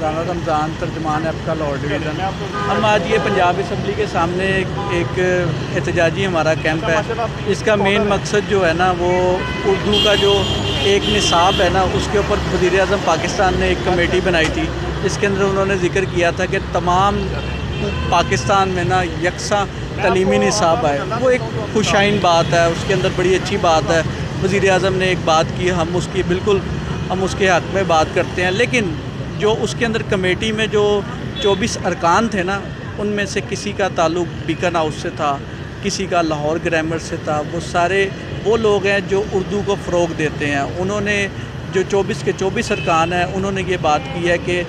رانا رمضان ترجمان ہے کا لاہور ڈویژن۔ ہم آج یہ پنجاب اسمبلی کے سامنے ایک احتجاجی ہمارا کیمپ ہے۔ اس کا مین مقصد جو ہے نا وہ اردو کا جو ایک نصاب ہے نا اس کے اوپر وزیر اعظم پاکستان نے ایک کمیٹی بنائی تھی، اس کے اندر انہوں نے ذکر کیا تھا کہ تمام پاکستان میں نا یکساں تعلیمی نصاب آئے۔ وہ ایک خوشائن بات ہے، اس کے اندر بڑی اچھی بات ہے۔ وزیر اعظم نے ایک بات کی، ہم اس کے حق میں بات کرتے ہیں، لیکن جو اس کے اندر کمیٹی میں جو 24 ارکان تھے نا ان میں سے کسی کا تعلق بیکن ہاؤس سے تھا، کسی کا لاہور گرامر سے تھا۔ وہ سارے وہ لوگ ہیں جو اردو کو فروغ دیتے ہیں۔ انہوں نے جو 24 کے 24 ارکان ہیں انہوں نے یہ بات کی ہے کہ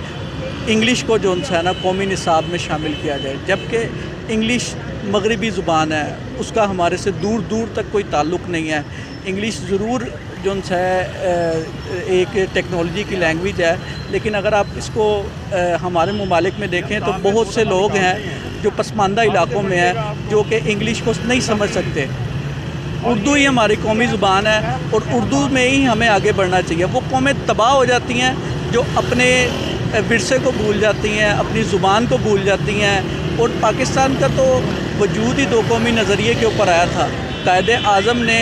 انگلش کو جو ہے نا قومی نصاب میں شامل کیا جائے، جبکہ انگلش مغربی زبان ہے، اس کا ہمارے سے دور دور تک کوئی تعلق نہیں ہے۔ انگلش ضرور جو ہے ایک ٹیکنالوجی کی لینگویج ہے، لیکن اگر آپ اس کو ہمارے ممالک میں دیکھیں تو بہت سے لوگ ہیں جو پسماندہ علاقوں میں ہیں جو کہ انگلش کو نہیں سمجھ سکتے۔ اردو ہی ہماری قومی زبان ہے اور اردو میں ہی ہمیں آگے بڑھنا چاہیے۔ وہ قومیں تباہ ہو جاتی ہیں جو اپنے ورثے کو بھول جاتی ہیں، اپنی زبان کو بھول جاتی ہیں، اور پاکستان کا تو وجود ہی دو قومی نظریے کے اوپر آیا تھا۔ قائد اعظم نے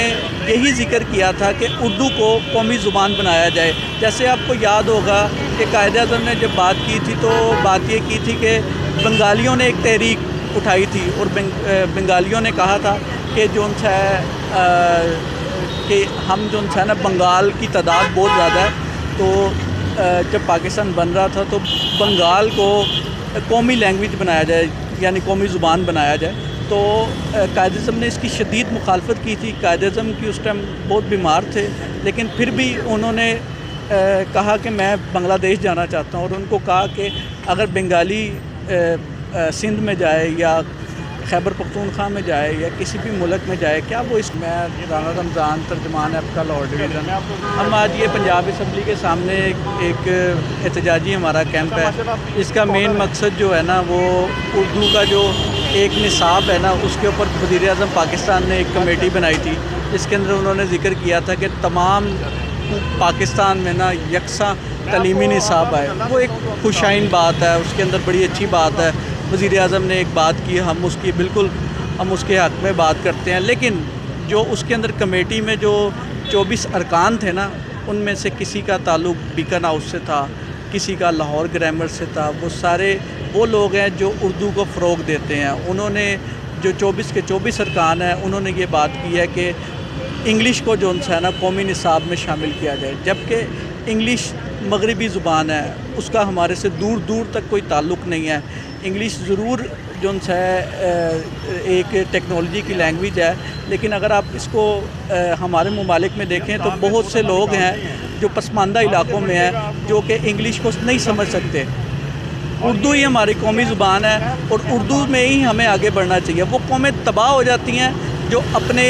یہی ذکر کیا تھا کہ اردو کو قومی زبان بنایا جائے۔ جیسے آپ کو یاد ہوگا کہ قائد اعظم نے جب بات کی تھی تو بات یہ کی تھی کہ بنگالیوں نے ایک تحریک اٹھائی تھی اور بنگالیوں نے کہا تھا کہ جو ہے کہ ہم جو ہے نا بنگال کی تعداد بہت زیادہ ہے، تو جب پاکستان بن رہا تھا تو بنگال کو قومی لینگویج بنایا جائے، یعنی قومی زبان بنایا جائے۔ تو قائد اعظم نے اس کی شدید مخالفت کی تھی۔ قائد اعظم کی اس ٹائم بہت بیمار تھے، لیکن پھر بھی انہوں نے کہا کہ میں بنگلہ دیش جانا چاہتا ہوں، اور ان کو کہا کہ اگر بنگالی سندھ میں جائے یا خیبر پختونخوا میں جائے یا کسی بھی ملک میں جائے، کیا وہ اس میں رانا رمضان ترجمان ہے کا لاہور ڈویژن۔ ہم آج یہ پنجاب اسمبلی کے سامنے ایک احتجاجی ہمارا کیمپ ہے۔ اس کا مین مقصد جو ہے نا وہ اردو کا جو ایک نصاب ہے نا اس کے اوپر وزیر اعظم پاکستان نے ایک کمیٹی بنائی تھی، اس کے اندر انہوں نے ذکر کیا تھا کہ تمام پاکستان میں نا یکساں تعلیمی نصاب آئے۔ وہ ایک خوشائن بات ہے، اس کے اندر بڑی اچھی بات ہے۔ وزیر اعظم نے ایک بات کی، ہم اس کے حق میں بات کرتے ہیں، لیکن جو اس کے اندر کمیٹی میں جو 24 ارکان تھے نا ان میں سے کسی کا تعلق بیکن ہاؤس سے تھا، کسی کا لاہور گرامر سے تھا۔ وہ سارے وہ لوگ ہیں جو اردو کو فروغ دیتے ہیں۔ انہوں نے جو 24 کے 24 ارکان ہیں انہوں نے یہ بات کی ہے کہ انگلش کو جو ہے نا قومی نصاب میں شامل کیا جائے، جبکہ انگلش مغربی زبان ہے، اس کا ہمارے سے دور دور تک کوئی تعلق نہیں ہے۔ انگلش ضرور جو ہے ایک ٹیکنالوجی کی لینگویج ہے، لیکن اگر آپ اس کو ہمارے ممالک میں دیکھیں تو بہت سے لوگ ہیں جو پسماندہ علاقوں میں ہیں جو کہ انگلش کو نہیں سمجھ سکتے۔ اردو ہی ہماری قومی زبان ہے اور اردو میں ہی ہمیں آگے بڑھنا چاہیے۔ وہ قومیں تباہ ہو جاتی ہیں جو اپنے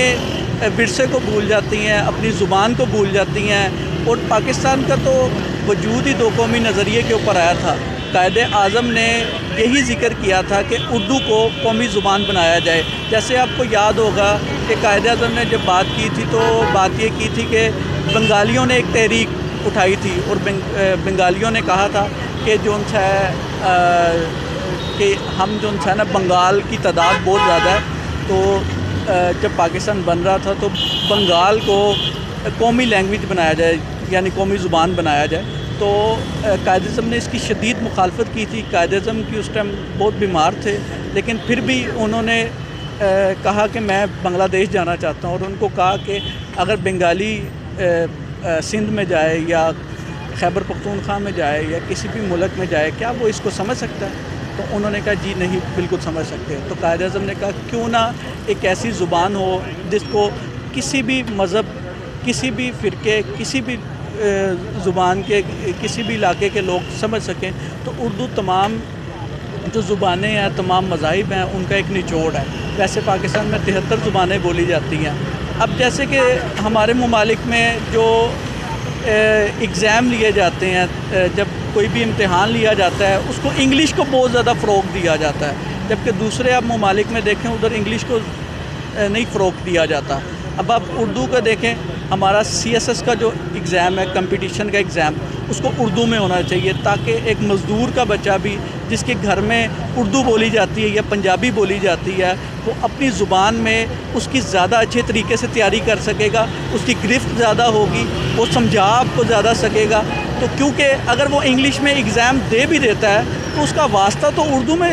ورثے کو بھول جاتی ہیں، اپنی زبان کو بھول جاتی ہیں، اور پاکستان کا تو وجود ہی دو قومی نظریے کے اوپر آیا تھا۔ قائد اعظم نے یہی ذکر کیا تھا کہ اردو کو قومی زبان بنایا جائے۔ جیسے آپ کو یاد ہوگا کہ قائد اعظم نے جب بات کی تھی تو بات یہ کی تھی کہ بنگالیوں نے ایک تحریک اٹھائی تھی اور بنگالیوں نے کہا تھا کہ جو ہے کہ ہم جو ہے نا بنگال کی تعداد بہت زیادہ ہے، تو جب پاکستان بن رہا تھا تو بنگال کو قومی لینگویج بنایا جائے، یعنی قومی زبان بنایا جائے۔ تو قائد اعظم نے اس کی شدید مخالفت کی تھی۔ قائد اعظم کی اس ٹائم بہت بیمار تھے، لیکن پھر بھی انہوں نے کہا کہ میں بنگلہ دیش جانا چاہتا ہوں، اور ان کو کہا کہ اگر بنگالی سندھ میں جائے یا خیبر پختونخوا میں جائے یا کسی بھی ملک میں جائے، کیا وہ اس کو سمجھ سکتا ہے؟ تو انہوں نے کہا جی نہیں، بالکل سمجھ سکتے۔ تو قائد اعظم نے کہا کیوں نہ ایک ایسی زبان ہو جس کو کسی بھی مذہب، کسی بھی فرقے، کسی بھی زبان کے، کسی بھی علاقے کے لوگ سمجھ سکیں۔ تو اردو تمام جو زبانیں ہیں، تمام مذاہب ہیں، ان کا ایک نچوڑ ہے۔ ویسے پاکستان میں 73 زبانیں بولی جاتی ہیں۔ اب جیسے کہ ہمارے ممالک میں جو ایگزام لیے جاتے ہیں، جب کوئی بھی امتحان لیا جاتا ہے اس کو انگلش کو بہت زیادہ فروغ دیا جاتا ہے، جبکہ دوسرے آپ ممالک میں دیکھیں ادھر انگلش کو نہیں فروغ دیا جاتا۔ اب آپ اردو کا دیکھیں، ہمارا CSS کا جو ایگزام ہے، کمپٹیشن کا ایگزام، اس کو اردو میں ہونا چاہیے تاکہ ایک مزدور کا بچہ بھی جس کے گھر میں اردو بولی جاتی ہے یا پنجابی بولی جاتی ہے، وہ اپنی زبان میں اس کی زیادہ اچھے طریقے سے تیاری کر سکے گا، اس کی گرفت زیادہ ہوگی، وہ سمجھا کو زیادہ سکے گا۔ تو کیونکہ اگر وہ انگلش میں ایگزام دے بھی دیتا ہے تو اس کا واسطہ تو اردو میں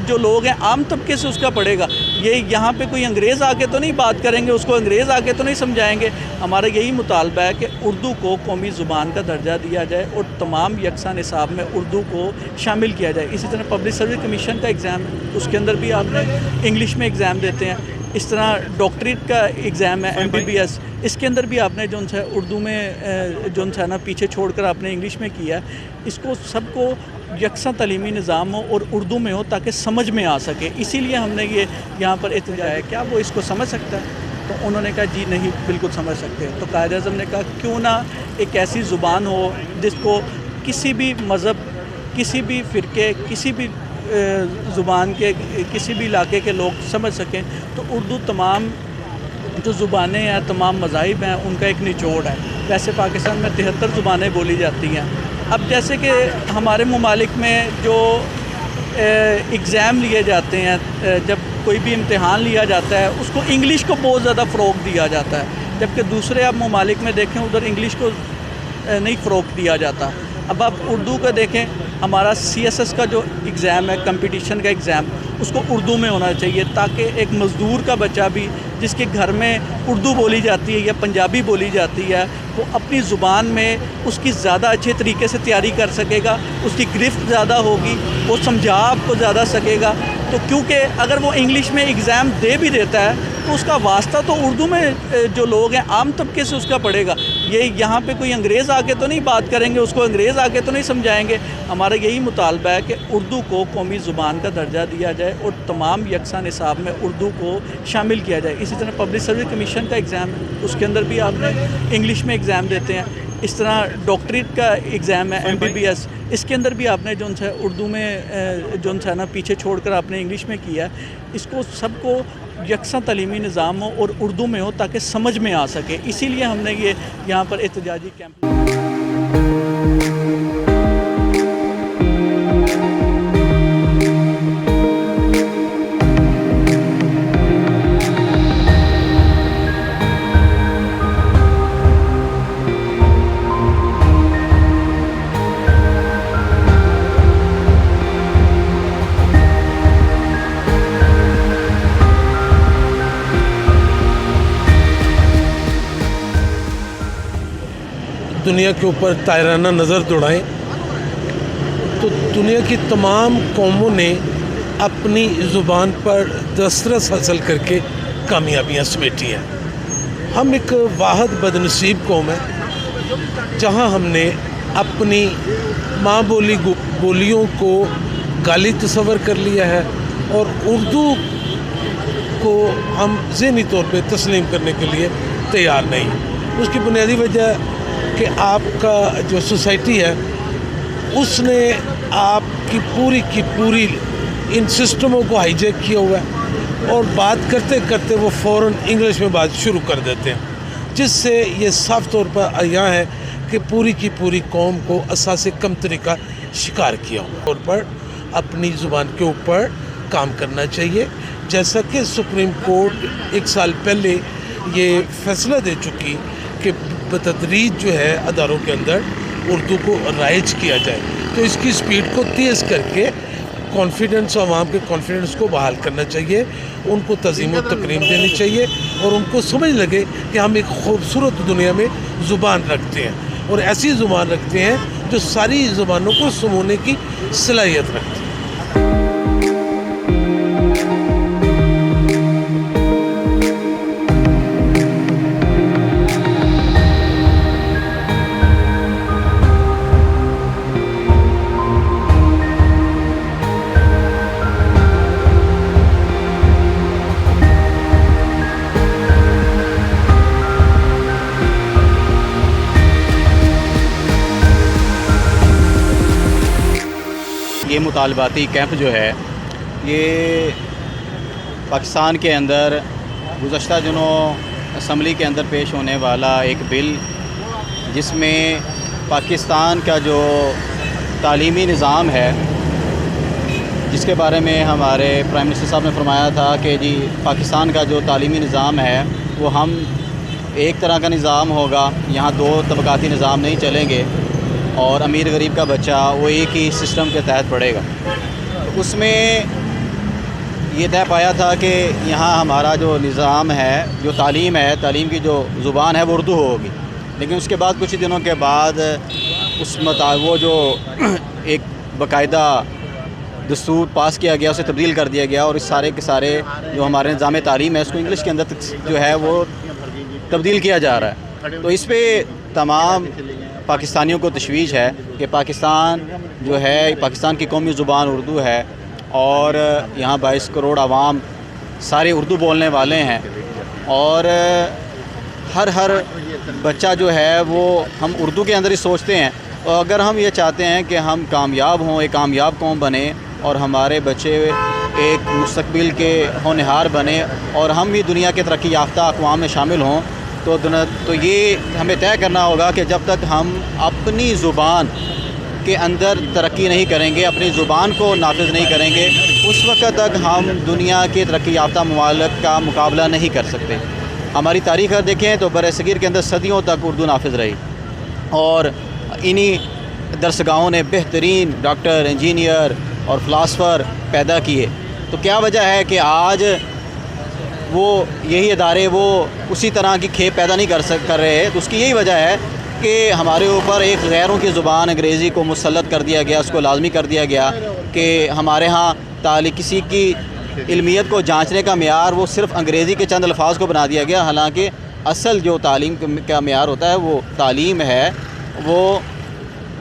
جو لوگ ہیں عام طبقے سے اس کا پڑے گا۔ یہ یہاں پہ کوئی انگریز آ کے تو نہیں بات کریں گے، اس کو انگریز آ کے تو نہیں سمجھائیں گے۔ ہمارا یہی مطالبہ ہے کہ اردو کو قومی زبان کا درجہ دیا جائے اور تمام یکساں نصاب میں اردو کو شامل کیا جائے۔ اسی طرح پبلک سروس کمیشن کا ایگزام ہے، اس کے اندر بھی آپ نے انگلش میں ایگزام دیتے ہیں۔ اس طرح ڈاکٹریٹ کا ایگزام ہے MBBS، اس کے اندر بھی آپ نے جو ہے اردو میں جو ہے نا پیچھے چھوڑ کر آپ نے انگلش میں کیا ہے۔ اس کو سب کو یکساں تعلیمی نظام ہو اور اردو میں ہو تاکہ سمجھ میں آ سکے۔ اسی لیے ہم نے یہ یہاں پر احتجاج ہے، کیا وہ اس کو سمجھ سکتا ہے؟ تو انہوں نے کہا جی نہیں، بالکل سمجھ سکتے۔ تو قائد اعظم نے کہا کیوں نہ ایک ایسی زبان ہو جس کو کسی بھی مذہب، کسی بھی فرقے، کسی بھی زبان کے، کسی بھی علاقے کے لوگ سمجھ سکیں۔ تو اردو تمام جو زبانیں ہیں، تمام مذاہب ہیں، ان کا ایک نچوڑ ہے۔ ویسے پاکستان میں 73 زبانیں بولی جاتی ہیں۔ اب جیسے کہ ہمارے ممالک میں جو ایگزام لیے جاتے ہیں، جب کوئی بھی امتحان لیا جاتا ہے اس کو انگلش کو بہت زیادہ فروغ دیا جاتا ہے، جبکہ دوسرے اب ممالک میں دیکھیں ادھر انگلش کو نہیں فروغ دیا جاتا۔ اب آپ اردو کا دیکھیں، ہمارا CSS کا جو ایگزام ہے، کمپٹیشن کا ایگزام، اس کو اردو میں ہونا چاہیے تاکہ ایک مزدور کا بچہ بھی جس کے گھر میں اردو بولی جاتی ہے یا پنجابی بولی جاتی ہے، وہ اپنی زبان میں اس کی زیادہ اچھے طریقے سے تیاری کر سکے گا، اس کی گرفت زیادہ ہوگی، وہ سمجھا کو زیادہ سکے گا۔ تو کیونکہ اگر وہ انگلش میں ایگزام دے بھی دیتا ہے تو اس کا واسطہ تو اردو میں جو لوگ ہیں عام طبقے سے اس کا پڑے گا۔ یہ یہاں پہ کوئی انگریز آ کے تو نہیں بات کریں گے، اس کو انگریز آ کے تو نہیں سمجھائیں گے۔ ہمارا یہی مطالبہ ہے کہ اردو کو قومی زبان کا درجہ دیا جائے اور تمام یکساں نصاب میں اردو کو شامل کیا جائے۔ اسی طرح پبلک سروس کمیشن کا ایگزام ہے، اس کے اندر بھی آپ نے انگلش میں ایگزام دیتے ہیں۔ اس طرح ڈاکٹریٹ کا ایگزام ہے MBBS، اس کے اندر بھی آپ نے جو ہے اردو میں جو ہے نا پیچھے چھوڑ کر آپ نے انگلش میں کیا ہے۔ اس کو سب کو یکساں تعلیمی نظام ہو اور اردو میں ہو تاکہ سمجھ میں آ سکے۔ اسی لیے ہم نے یہ یہاں پر احتجاجی کیمپ دنیا کے اوپر طائرانہ نظر دوڑائیں تو دنیا کی تمام قوموں نے اپنی زبان پر دسترس حاصل کر کے کامیابیاں سمیٹی ہیں۔ ہم ایک واحد بدنصیب قوم ہے جہاں ہم نے اپنی ماں بولیوں کو گالی تصور کر لیا ہے اور اردو کو ہم ذہنی طور پہ تسلیم کرنے کے لیے تیار نہیں۔ اس کی بنیادی وجہ کہ آپ کا جو سوسائٹی ہے اس نے آپ کی پوری ان سسٹموں کو ہائی جیک کیا ہوا ہے اور بات کرتے کرتے وہ فوراً انگلش میں بات شروع کر دیتے ہیں، جس سے یہ صاف طور پر عیاں ہے کہ پوری کی پوری قوم کو اساس کمتری کا شکار کیا ہوا طور پر اپنی زبان کے اوپر کام کرنا چاہیے۔ جیسا کہ سپریم کورٹ 1 سال پہلے یہ فیصلہ دے چکی کہ بتدریج جو ہے اداروں کے اندر اردو کو رائج کیا جائے، تو اس کی سپیڈ کو تیز کر کے کانفیڈنس، عوام کے کانفیڈنس کو بحال کرنا چاہیے، ان کو تعظیم و تکریم دینی چاہیے اور ان کو سمجھ لگے کہ ہم ایک خوبصورت دنیا میں زبان رکھتے ہیں اور ایسی زبان رکھتے ہیں جو ساری زبانوں کو سمونے کی صلاحیت رکھتی ہے۔ یہ مطالباتی کیمپ جو ہے یہ پاکستان کے اندر گزشتہ دنوں اسمبلی کے اندر پیش ہونے والا ایک بل جس میں پاکستان کا جو تعلیمی نظام ہے، جس کے بارے میں ہمارے پرائم منسٹر صاحب نے فرمایا تھا کہ جی پاکستان کا جو تعلیمی نظام ہے وہ ہم ایک طرح کا نظام ہوگا، یہاں دو طبقاتی نظام نہیں چلیں گے اور امیر غریب کا بچہ وہ ایک ہی سسٹم کے تحت پڑھے گا۔ اس میں یہ طے پایا تھا کہ یہاں ہمارا جو نظام ہے، جو تعلیم ہے، تعلیم کی جو زبان ہے وہ اردو ہوگی، لیکن اس کے بعد کچھ دنوں کے بعد وہ جو ایک باقاعدہ دستور پاس کیا گیا، اسے تبدیل کر دیا گیا اور اس سارے کے سارے جو ہمارے نظام تعلیم ہے اس کو انگلش کے اندر جو ہے وہ تبدیل کیا جا رہا ہے۔ تو اس پہ تمام پاکستانیوں کو تشویش ہے کہ پاکستان جو ہے، پاکستان کی قومی زبان اردو ہے اور یہاں 22 کروڑ عوام سارے اردو بولنے والے ہیں، اور ہر بچہ جو ہے وہ ہم اردو کے اندر ہی سوچتے ہیں۔ اور اگر ہم یہ چاہتے ہیں کہ ہم کامیاب ہوں، ایک کامیاب قوم بنیں اور ہمارے بچے ایک مستقبل کے ہونہار بنیں اور ہم بھی دنیا کے ترقی یافتہ اقوام میں شامل ہوں، تو یہ ہمیں طے کرنا ہوگا کہ جب تک ہم اپنی زبان کے اندر ترقی نہیں کریں گے، اپنی زبان کو نافذ نہیں کریں گے، اس وقت تک ہم دنیا کے ترقی یافتہ ممالک کا مقابلہ نہیں کر سکتے۔ ہماری تاریخ اگر دیکھیں تو بر صغیر کے اندر صدیوں تک اردو نافذ رہی اور انہی درسگاہوں نے بہترین ڈاکٹر، انجینئر اور فلاسفر پیدا کیے۔ تو کیا وجہ ہے کہ آج وہ یہی ادارے وہ اسی طرح کی کھیپ پیدا نہیں کر رہے؟ تو اس کی یہی وجہ ہے کہ ہمارے اوپر ایک غیروں کی زبان انگریزی کو مسلط کر دیا گیا، اس کو لازمی کر دیا گیا کہ ہمارے ہاں کسی کی علمیت کو جانچنے کا معیار وہ صرف انگریزی کے چند الفاظ کو بنا دیا گیا، حالانکہ اصل جو تعلیم کا معیار ہوتا ہے وہ تعلیم ہے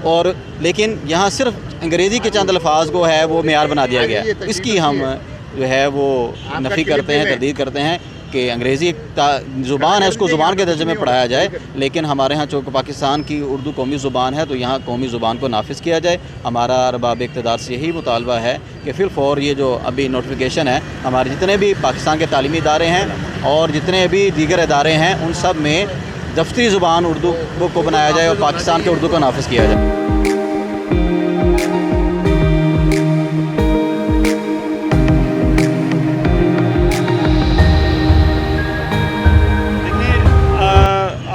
اور لیکن یہاں صرف انگریزی کے چند الفاظ کو ہے وہ معیار بنا دیا گیا۔ اس کی ہم جو ہے وہ نفی کرتے ہیں، تردید کرتے ہیں کہ انگریزی زبان ہے اس کو زبان کے درجے میں پڑھایا جائے، لیکن ہمارے ہاں چونکہ پاکستان کی اردو قومی زبان ہے تو یہاں قومی زبان کو نافذ کیا جائے۔ ہمارا ارباب اقتدار سے یہی مطالبہ ہے کہ فی الفور یہ جو ابھی نوٹیفیکیشن ہے، ہمارے جتنے بھی پاکستان کے تعلیمی ادارے ہیں اور جتنے بھی دیگر ادارے ہیں ان سب میں دفتری زبان اردو کو بنایا جائے اور پاکستان کے اردو کو نافذ کیا جائے۔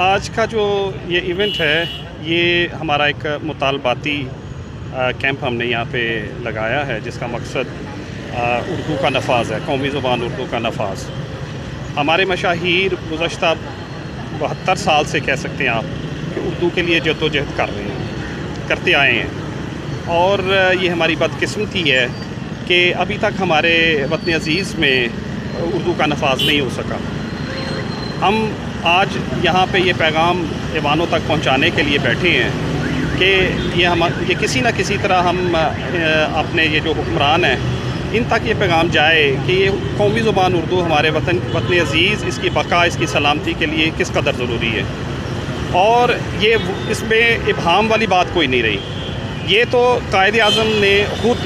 آج کا جو یہ ایونٹ ہے یہ ہمارا ایک مطالباتی کیمپ ہم نے یہاں پہ لگایا ہے، جس کا مقصد اردو کا نفاذ ہے، قومی زبان اردو کا نفاذ۔ ہمارے مشاہیر گزشتہ 72 سال سے کہہ سکتے ہیں آپ کہ اردو کے لیے جدوجہد کرتے آئے ہیں، اور یہ ہماری بدقسمتی ہے کہ ابھی تک ہمارے وطن عزیز میں اردو کا نفاذ نہیں ہو سکا۔ ہم آج یہاں پہ یہ پیغام ایوانوں تک پہنچانے کے لیے بیٹھے ہیں کہ یہ کسی نہ کسی طرح ہم اپنے یہ جو حکمران ہیں ان تک یہ پیغام جائے کہ یہ قومی زبان اردو ہمارے وطن عزیز، اس کی بقا، اس کی سلامتی کے لیے کس قدر ضروری ہے، اور یہ اس میں ابہام والی بات کوئی نہیں رہی۔ یہ تو قائد اعظم نے خود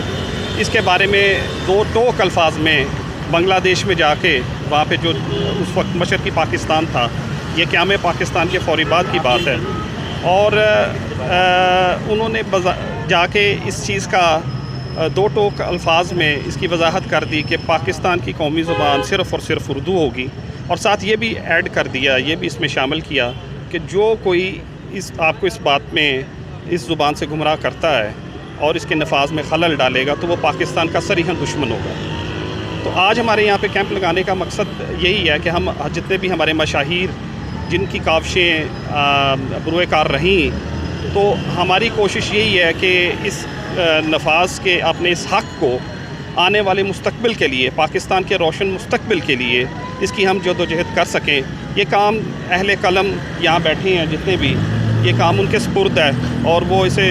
اس کے بارے میں 2 ٹوک الفاظ میں بنگلہ دیش میں جا کے، وہاں پہ جو اس وقت مشرقی پاکستان تھا، یہ قیام پاکستان کے فوری بعد کی بات ہے، اور انہوں نے جا کے اس چیز کا 2 ٹوک الفاظ میں اس کی وضاحت کر دی کہ پاکستان کی قومی زبان صرف اور صرف اردو ہوگی، اور ساتھ یہ بھی ایڈ کر دیا، یہ بھی اس میں شامل کیا کہ جو کوئی آپ کو اس بات میں اس زبان سے گمراہ کرتا ہے اور اس کے نفاذ میں خلل ڈالے گا تو وہ پاکستان کا صریحاً دشمن ہوگا۔ تو آج ہمارے یہاں پہ کیمپ لگانے کا مقصد یہی ہے کہ ہم جتنے بھی ہمارے مشاہیر جن کی کاوشیں بروئے کار رہیں، تو ہماری کوشش یہی ہے کہ اس نفاذ کے اپنے اس حق کو آنے والے مستقبل کے لیے، پاکستان کے روشن مستقبل کے لیے اس کی ہم جدوجہد کر سکیں۔ یہ کام اہل قلم یہاں بیٹھے ہیں جتنے بھی، یہ کام ان کے سپرد ہے اور وہ اسے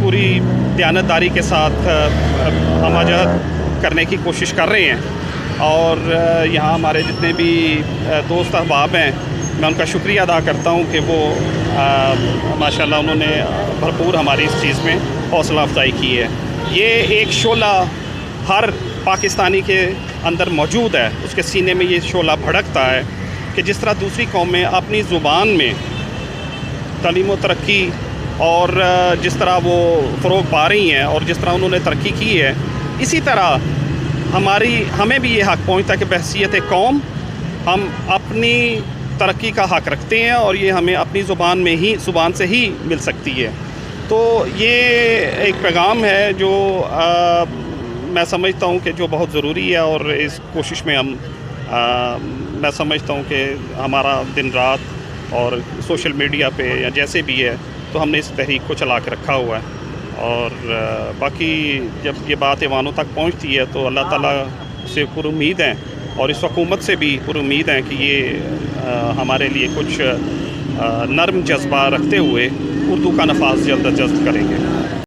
پوری دیانتداری کے ساتھ ہمہ کرنے کی کوشش کر رہے ہیں، اور یہاں ہمارے جتنے بھی دوست احباب ہیں میں ان کا شکریہ ادا کرتا ہوں کہ وہ ماشاءاللہ انہوں نے بھرپور ہماری اس چیز میں حوصلہ افزائی کی ہے۔ یہ ایک شعلہ ہر پاکستانی کے اندر موجود ہے، اس کے سینے میں یہ شعلہ بھڑکتا ہے کہ کہ جس طرح دوسری قومیں اپنی زبان میں تعلیم و ترقی اور جس طرح وہ فروغ پا رہی ہیں اور جس طرح انہوں نے ترقی کی ہے، اسی طرح ہمیں بھی یہ حق پہنچتا ہے کہ بحیثیت قوم ہم اپنی ترقی کا حق رکھتے ہیں، اور یہ ہمیں اپنی زبان سے ہی مل سکتی ہے۔ تو یہ ایک پیغام ہے جو میں سمجھتا ہوں کہ جو بہت ضروری ہے، اور اس کوشش میں میں سمجھتا ہوں کہ ہمارا دن رات اور سوشل میڈیا پہ یا جیسے بھی ہے تو ہم نے اس تحریک کو چلا کے رکھا ہوا ہے، اور باقی جب یہ بات ایوانوں تک پہنچتی ہے تو اللہ تعالیٰ سے پر امید ہیں، اور اس حکومت سے بھی پر امید ہیں کہ یہ ہمارے لیے کچھ نرم جذبہ رکھتے ہوئے اردو کا نفاذ جلد از جلد کریں گے۔